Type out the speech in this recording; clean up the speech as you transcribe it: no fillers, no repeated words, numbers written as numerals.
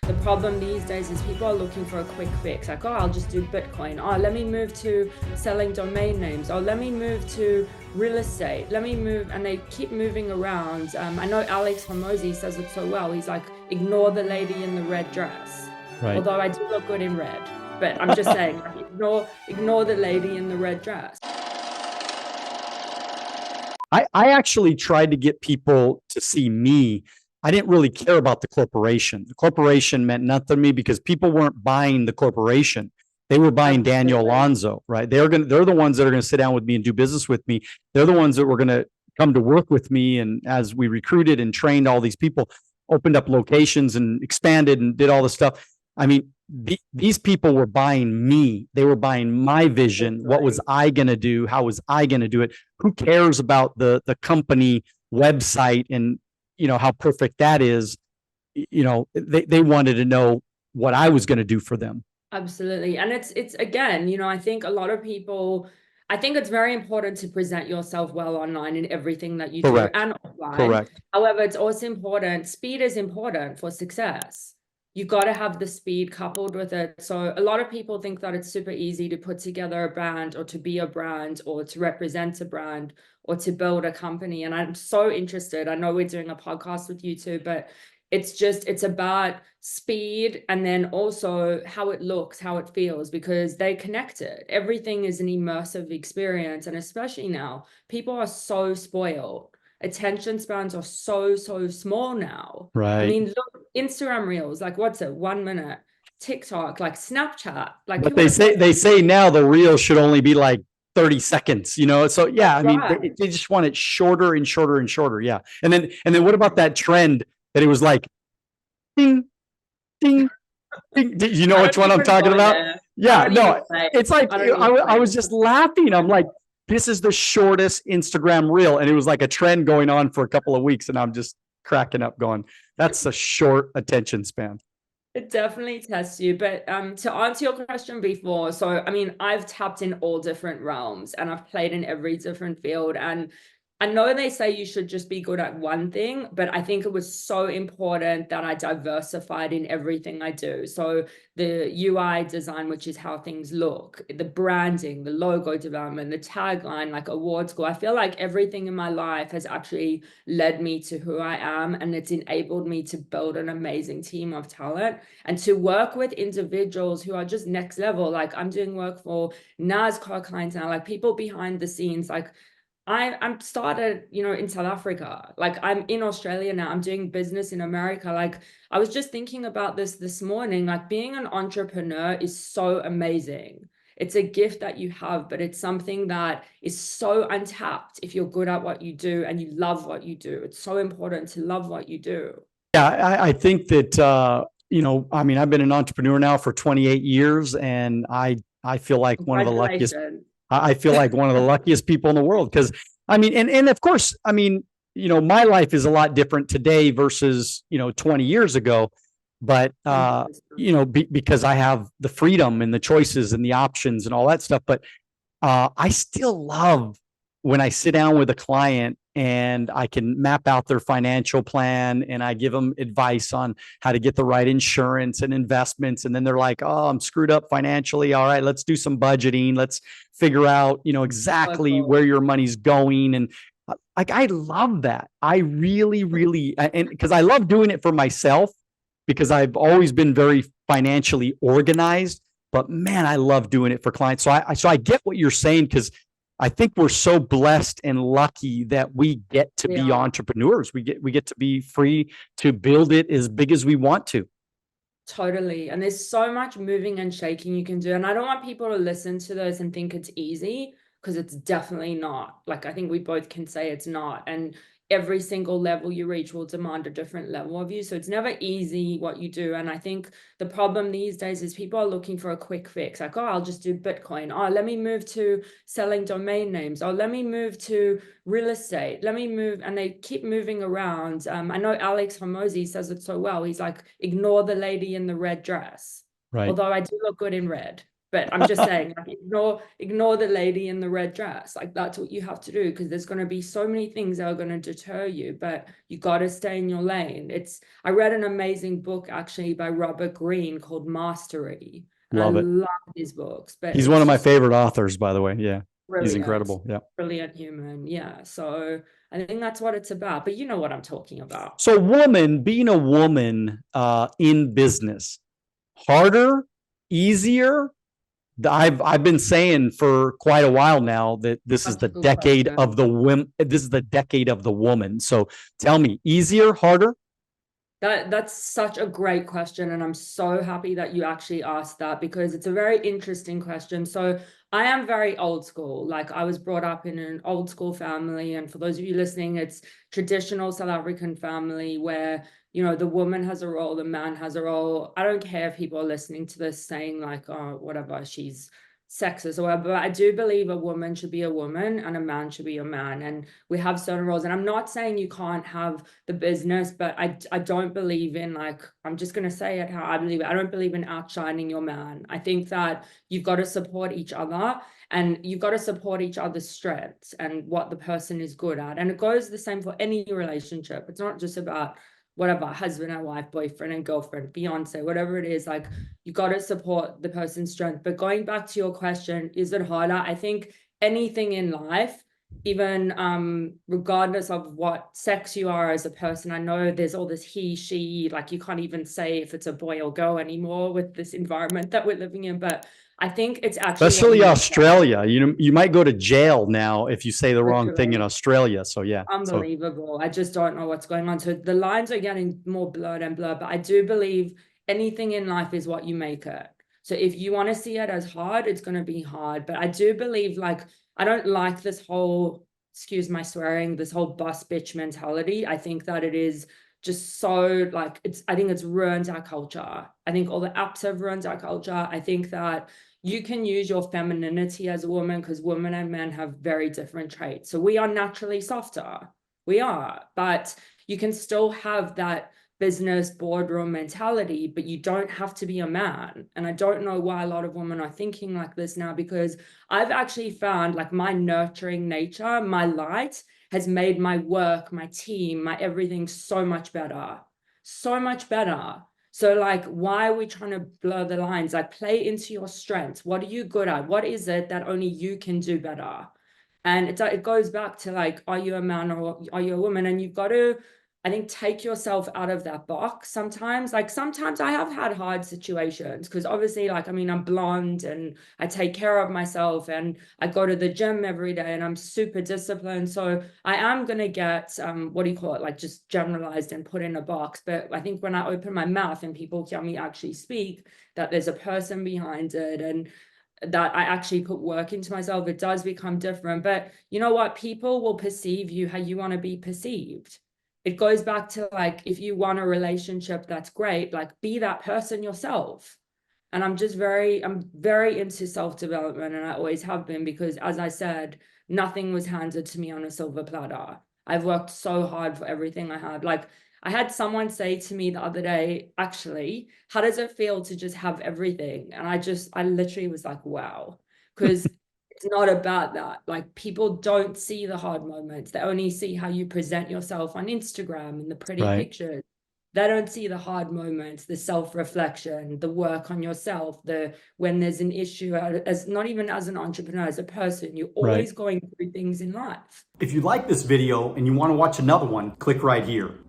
The problem these days is people are looking for a quick fix. Like, oh, I'll just do Bitcoin. Oh, let me move to selling domain names. Oh, let me move to real estate. Let me move. And they keep moving around. I know 𝐷𝐿𝐒 says it so well. He's like, ignore the lady in the red dress. Right. Although I do look good in red. But I'm just saying, like, ignore the lady in the red dress. I actually tried to get people to see me. I didn't really care about the corporation. The corporation meant nothing to me because people weren't buying the corporation. They were buying Daniel Alonzo, right? They're the ones that are going to sit down with me and do business with me. They're the ones that were going to come to work with me. And as we recruited and trained all these people, opened up locations and expanded and did all this stuff. I mean, these people were buying me. They were buying my vision. What was I going to do? How was I going to do it? Who cares about the company website and how perfect that is? They wanted to know what I was going to do for them. Absolutely. And it's again, I think a lot of people, I think it's very important to present yourself well online in everything that you do and offline. Correct. However, it's also important. Speed is important for success. You've got to have the speed coupled with it. So a lot of people think that it's super easy to put together a brand or to be a brand or to represent a brand or to build a company. And I'm so interested. I know we're doing a podcast with you too, but it's about speed and then also how it looks, how it feels, because they connect it. Everything is an immersive experience. And especially now, people are so spoiled. Attention spans are so small now. Right. I mean, look, Instagram reels, like what's it, 1 minute? TikTok, like Snapchat, like. But they say now the reel should only be like 30 seconds, so yeah. I mean, they just want it shorter and shorter and shorter. Yeah. And then what about that trend that it was like ding ding ding? You know which one I'm talking about? Yeah. No, it's like I was just laughing. I'm like, this is the shortest Instagram reel, and it was like a trend going on for a couple of weeks, and I'm just cracking up going, that's a short attention span. It definitely tests you. But to answer your question before, so I mean, I've tapped in all different realms and I've played in every different field. And I know they say you should just be good at one thing, but I think it was so important that I diversified in everything I do. So the UI design, which is how things look, the branding, the logo development, the tagline, like award school. I feel like everything in my life has actually led me to who I am, and it's enabled me to build an amazing team of talent and to work with individuals who are just next level. Like I'm doing work for 𝐼𝐻 clients now, like people behind the scenes, like I'm started, in South Africa. Like I'm in Australia now. I'm doing business in America. Like I was just thinking about this morning, like being an entrepreneur is so amazing. It's a gift that you have, but it's something that is so untapped if you're good at what you do and you love what you do. It's so important to love what you do. Yeah, I think that, I mean, I've been an entrepreneur now for 28 years, and I feel like one of the luckiest. I feel like one of the luckiest people in the world because, I mean, and of course, I mean, my life is a lot different today versus, 20 years ago. But, because I have the freedom and the choices and the options and all that stuff. But I still love when I sit down with a client and I can map out their financial plan and I give them advice on how to get the right insurance and investments. And then they're like, oh, I'm screwed up financially. All right, let's do some budgeting. Let's figure out, exactly where your money's going. And like, I love that. I really, really, and because I love doing it for myself because I've always been very financially organized, but man, I love doing it for clients. So I get what you're saying, because I think we're so blessed and lucky that we get to be entrepreneurs. We get to be free to build it as big as we want to. Totally. And there's so much moving and shaking you can do. And I don't want people to listen to this and think it's easy, because it's definitely not. Like, I think we both can say it's not. And every single level you reach will demand a different level of you. So it's never easy what you do. And I think the problem these days is people are looking for a quick fix. Like, oh, I'll just do Bitcoin. Oh, let me move to selling domain names. Oh, let me move to real estate. Let me move. And they keep moving around. I know 𝐷𝐿𝐒 says it so well. He's like, ignore the lady in the red dress. Right. Although I do look good in red. But I'm just saying, like, ignore the lady in the red dress. Like, that's what you have to do, because there's going to be so many things that are going to deter you, but you got to stay in your lane. I read an amazing book actually by Robert Greene called Mastery. And Love I it. love his books, but He's one it's of my just favorite authors, by the way. Yeah. He's brilliant, incredible. Yeah. brilliant human. Yeah. So I think that's what it's about. But you know what I'm talking about. So being a woman in business, harder, easier? I've been saying for quite a while now that this is Such a the good decade of question. the women. This is the decade of the woman. So tell me, easier, harder? That's such a great question, and I'm so happy that you actually asked that, because it's a very interesting question. So I am very old school. Like, I was brought up in an old school family, and for those of you listening, it's traditional South African family where, you know, the woman has a role, the man has a role. I don't care if people are listening to this saying like, oh, whatever, she's sexist or whatever, but I do believe a woman should be a woman and a man should be a man, and we have certain roles. And I'm not saying you can't have the business, but I don't believe in, like, I'm just going to say it how I believe it. I don't believe in outshining your man. I think that you've got to support each other, and you've got to support each other's strengths and what the person is good at. And it goes the same for any relationship. It's not just about whatever, husband and wife, boyfriend and girlfriend, Beyonce, whatever it is. Like, you got to support the person's strength. But going back to your question, is it harder? I think anything in life, even regardless of what sex you are as a person. I know there's all this he, she, like, you can't even say if it's a boy or girl anymore with this environment that we're living in. But I think it's actually Especially Australia. You might go to jail now if you say the wrong thing in Australia. So yeah. Unbelievable. I just don't know what's going on. So the lines are getting more blurred and blurred, but I do believe anything in life is what you make it. So if you want to see it as hard, it's going to be hard. But I do believe, like, I don't like this whole, excuse my swearing, this whole bus bitch mentality. I think that it is just so, like, I think it's ruined our culture. I think all the apps have ruined our culture. I think that you can use your femininity as a woman, because women and men have very different traits. So we are naturally softer. We are, but you can still have that business boardroom mentality, but you don't have to be a man. And I don't know why a lot of women are thinking like this now, because I've actually found, like, my nurturing nature, my light has made my work, my team, my everything so much better. So much better. So, like, why are we trying to blur the lines? Like, play into your strengths. What are you good at? What is it that only you can do better? And it goes back to, like, are you a man or are you a woman? And you've got to, I think, take yourself out of that box sometimes. Like, sometimes I have had hard situations, because obviously, like, I mean, I'm blonde and I take care of myself and I go to the gym every day and I'm super disciplined. So I am going to get, what do you call it? Like, just generalized and put in a box. But I think when I open my mouth and people hear me actually speak, that there's a person behind it, and that I actually put work into myself, it does become different. But you know what? People will perceive you how you want to be perceived. It goes back to, like, if you want a relationship, that's great. Like, be that person yourself. And I'm very into self-development, and I always have been, because, as I said, nothing was handed to me on a silver platter. I've worked so hard for everything I have. Like, I had someone say to me the other day, actually, how does it feel to just have everything? And I literally was like, wow, because it's not about that. Like, people don't see the hard moments. They only see how you present yourself on Instagram and the pretty pictures. They don't see the hard moments, the self-reflection, the work on yourself, when there's an issue, as not even as an entrepreneur, as a person, you're always going through things in life. If you like this video and you want to watch another one, click right here.